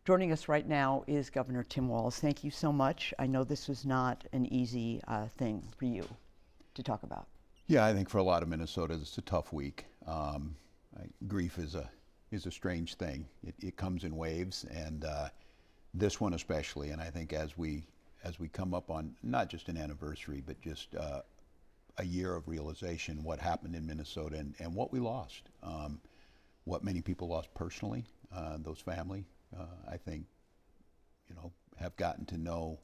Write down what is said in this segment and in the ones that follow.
Joining us right now is Governor Tim Walz. Thank you so much. I know this was not an easy thing for you to talk about. Yeah, I think for a lot of Minnesotans, it's a tough week. Grief is a strange thing. It comes in waves, and this one especially. And I think as we come up on not just an anniversary, but just a year of realization, what happened in Minnesota and what we lost, what many people lost personally, those family. I think, have gotten to know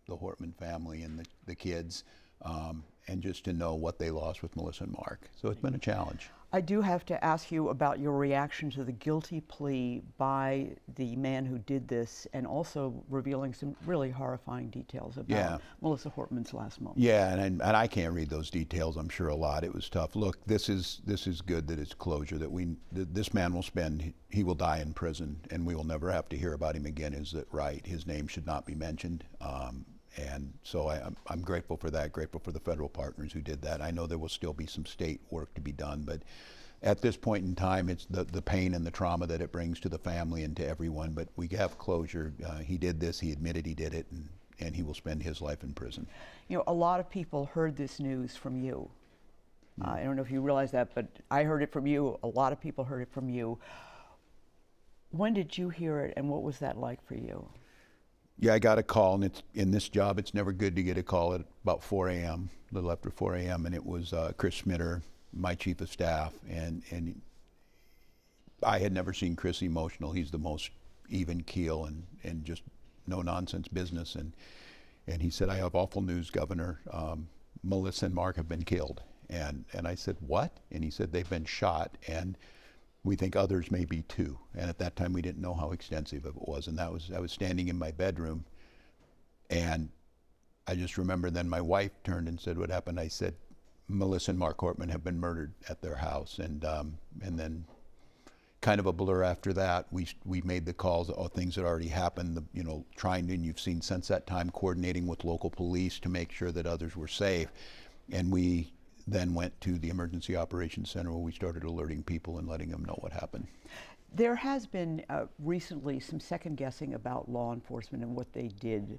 the Hortman family and the kids, and just to know what they lost with Melissa and Mark. So it's been a challenge. I do have to ask you about your reaction to the guilty plea by the man who did this, and also revealing some really horrifying details about Melissa Hortman's last moment. Yeah, and I can't read those details. I'm sure a lot. It was tough. Look, this is good that it's closure. That this man he will die in prison, and we will never have to hear about him again. Is that right? His name should not be mentioned. And so I'm grateful for that, grateful for the federal partners who did that. I know there will still be some state work to be done, but at this point in time, it's the pain and the trauma that it brings to the family and to everyone, but we have closure. He did this, he admitted he did it, and he will spend his life in prison. A lot of people heard this news from you. I don't know if you realize that, but I heard it from you. A lot of people heard it from you. When did you hear it, and what was that like for you? Yeah, I got a call, and in this job, it's never good to get a call at about 4 a.m., a little after 4 a.m., and it was Chris Smitter, my chief of staff, and I had never seen Chris emotional. He's the most even keel and just no-nonsense business, and he said, "I have awful news, Governor. Melissa and Mark have been killed." And I said, "What?" And he said, "They've been shot, and we think others may be too." And at that time, we didn't know how extensive it was. And I was standing in my bedroom, and I just remember then my wife turned and said, "What happened?" I said, "Melissa and Mark Hortman have been murdered at their house." And then kind of a blur after that, we made the calls, things had already happened, and you've seen since that time, coordinating with local police to make sure that others were safe. And we then went to the Emergency Operations Center, where we started alerting people and letting them know what happened. There has been recently some second guessing about law enforcement and what they did,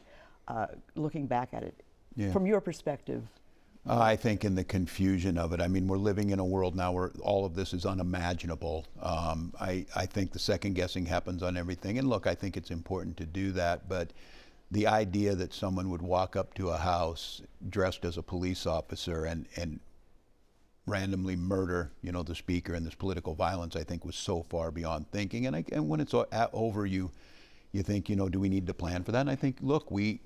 looking back at it. Yeah. From your perspective? I think in the confusion of it, we're living in a world now where all of this is unimaginable. I think the second guessing happens on everything. And look, I think it's important to do that, but the idea that someone would walk up to a house dressed as a police officer and randomly murder, the speaker, and this political violence, I think, was so far beyond thinking. And when it's over, you think, do we need to plan for that? And I think, look, we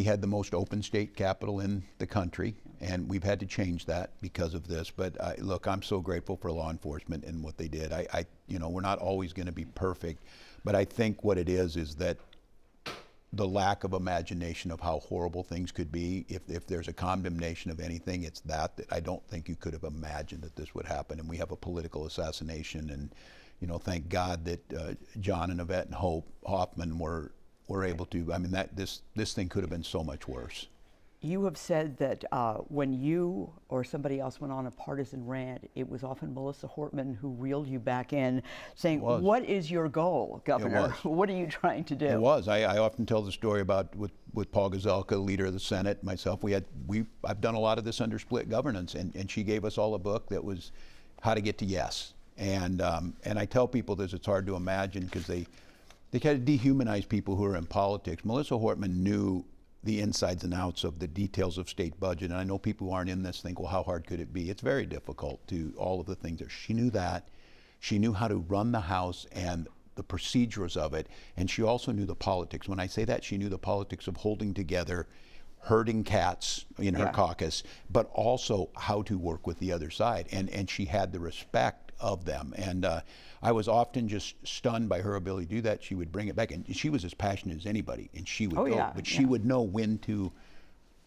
had the most open state capitol in the country, and we've had to change that because of this. But look, I'm so grateful for law enforcement and what they did. We're not always going to be perfect, but I think what it is that the lack of imagination of how horrible things could be. If there's a condemnation of anything, it's that I don't think you could have imagined that this would happen. And we have a political assassination, and thank God that John and Yvette and Hope Hoffman were able to. This thing could have been so much worse. You have said that when you or somebody else went on a partisan rant, it was often Melissa Hortman who reeled you back in, saying, "What is your goal, Governor? What are you trying to do?" It was. I often tell the story about with Paul Gazelka, leader of the Senate, myself. I've done a lot of this under split governance, and she gave us all a book that was how to get to yes. And I tell people this, it's hard to imagine because they kind of dehumanize people who are in politics. Melissa Hortman knew the insides and outs of the details of state budget. And I know people who aren't in this think, well, how hard could it be? It's very difficult to all of the things there. She knew that. She knew how to run the House and the procedures of it. And she also knew the politics. When I say that, she knew the politics of holding together, herding cats in her caucus, but also how to work with the other side. And she had the respect of them. And I was often just stunned by her ability to do that. She would bring it back, and she was as passionate as anybody, and she would go, but she would know when to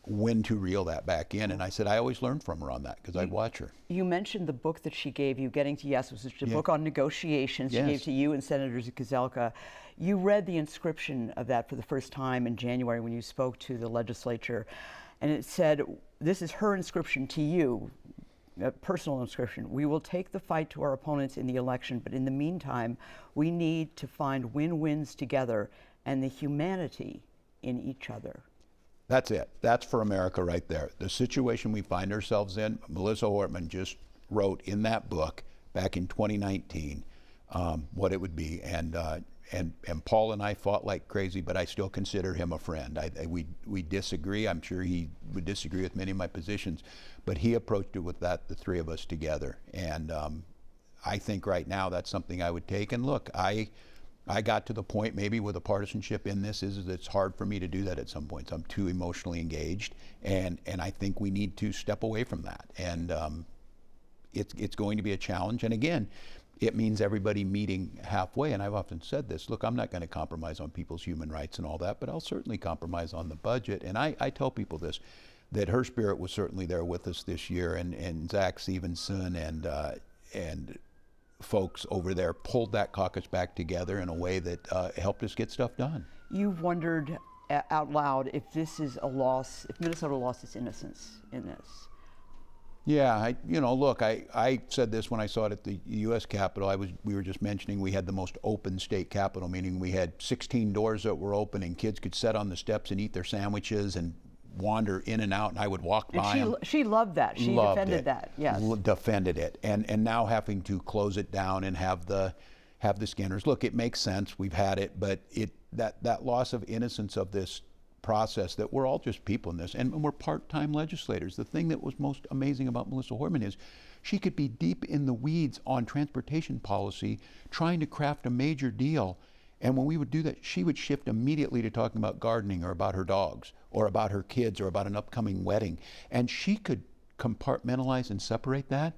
reel that back in. And I said, I always learned from her on that because I'd watch her. You mentioned the book that she gave you, Getting to Yes, was a book on negotiations. She gave to you and Senator Gazelka. You read the inscription of that for the first time in January when you spoke to the legislature, and it said, this is her inscription to you, personal inscription. We will take the fight to our opponents in the election, but in the meantime, we need to find win-wins together and the humanity in each other. That's it. That's for America right there. The situation we find ourselves in, Melissa Hortman just wrote in that book back in 2019 what it would be. And Paul and I fought like crazy, but I still consider him a friend. We disagree. I'm sure he would disagree with many of my positions, but he approached it with that, the three of us together. And I think right now that's something I would take. And look, I got to the point maybe with the partisanship in this is it's hard for me to do that at some points. I'm too emotionally engaged, and I think we need to step away from that. And it's going to be a challenge. And again, it means everybody meeting halfway. And I've often said this, look, I'm not going to compromise on people's human rights and all that, but I'll certainly compromise on the budget. And I tell people this, that her spirit was certainly there with us this year, and Zach Stevenson and folks over there pulled that caucus back together in a way that helped us get stuff done. You've wondered out loud if this is a loss, if Minnesota lost its innocence in this. Yeah, look, I said this when I saw it at the U.S. Capitol. We were just mentioning we had the most open state capitol, meaning we had 16 doors that were open and kids could sit on the steps and eat their sandwiches and wander in and out, and I would walk by them. She loved that. She defended that. Yes. Defended it, and now having to close it down and have the scanners. Look, it makes sense. We've had it, but that loss of innocence of this process, that we're all just people in this, and we're part-time legislators. The thing that was most amazing about Melissa Hortman is she could be deep in the weeds on transportation policy, trying to craft a major deal. And when we would do that, she would shift immediately to talking about gardening or about her dogs or about her kids or about an upcoming wedding. And she could compartmentalize and separate that,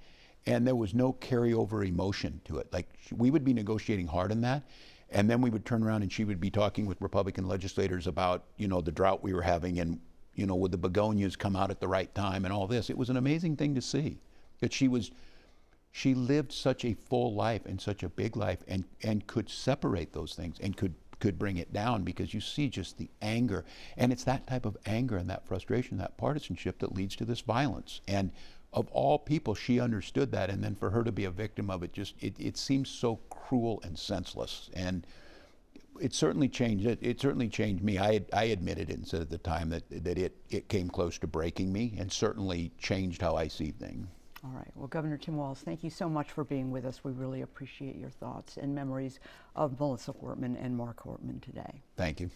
and there was no carryover emotion to it. Like, we would be negotiating hard in that, and then we would turn around and she would be talking with Republican legislators about, the drought we were having and, would the begonias come out at the right time and all this. It was an amazing thing to see that she lived such a full life and such a big life, and could separate those things and could bring it down, because you see just the anger. And it's that type of anger and that frustration, that partisanship, that leads to this violence. And of all people, she understood that. And then for her to be a victim of it, it seems so cruel and senseless. And it certainly changed it. It certainly changed me. I admitted it and said at the time that it came close to breaking me, and certainly changed how I see things. All right. Well, Governor Tim Walz, thank you so much for being with us. We really appreciate your thoughts and memories of Melissa Hortman and Mark Hortman today. Thank you.